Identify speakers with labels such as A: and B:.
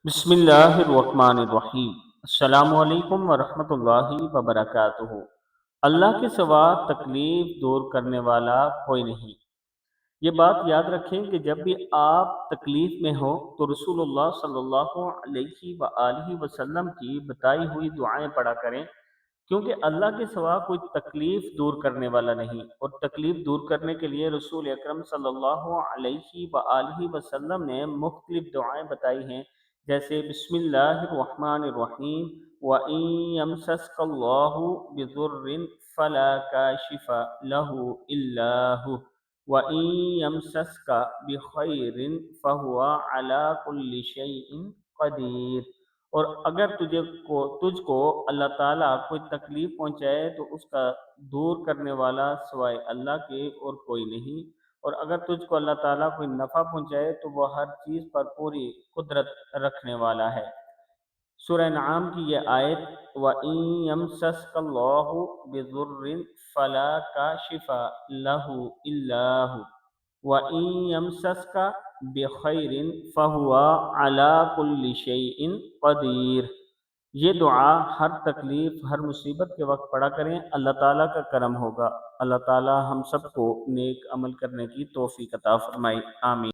A: بسم اللہ الرحمن الرحیم۔ السلام علیکم ورحمۃ اللہ وبرکاتہ۔ اللہ کے سوا تکلیف دور کرنے والا کوئی نہیں۔ یہ بات یاد رکھیں کہ جب بھی آپ تکلیف میں ہو تو رسول اللہ صلی اللہ علیہ وآلہ وسلم کی بتائی ہوئی دعائیں پڑھا کریں، کیونکہ اللہ کے سوا کوئی تکلیف دور کرنے والا نہیں، اور تکلیف دور کرنے کے لیے رسول اکرم صلی اللہ علیہ وآلہ وسلم نے مختلف دعائیں بتائی ہیں، جیسے بسم اللہ الرحمن الرحیم وَإِن يَمْسَسْكَ اللَّهُ بِضُرٍّ فَلَا كَاشِفَ لَهُ إِلَّا هُوَ وَإِن يَمْسَسْكَ بِخَيْرٍ فَهُوَ عَلَى كُلِّ شَيْءٍ قَدِيرٌ۔ اور اگر تجھ کو اللہ تعالیٰ کوئی تکلیف پہنچائے تو اس کا دور کرنے والا سوائے اللہ کے اور کوئی نہیں، اور اگر تجھ کو اللہ تعالیٰ کوئی نفع پہنچائے تو وہ ہر چیز پر پوری قدرت رکھنے والا ہے۔ سورہ انعام کی یہ آیت وَإِن يَمْسَسْكَ اللَّهُ بِضُرٍّ فَلَا كَاشِفَ لَهُ إِلَّا هُوَ وَإِن يَمْسَسْكَ بِخَيْرٍ فَهُوَ عَلَى كُلِّ شَيْءٍ قَدِيرٌ۔ یہ دعا ہر تکلیف، ہر مصیبت کے وقت پڑھا کریں، اللہ تعالیٰ کا کرم ہوگا۔ اللہ تعالیٰ ہم سب کو نیک عمل کرنے کی توفیق عطا فرمائے، آمین۔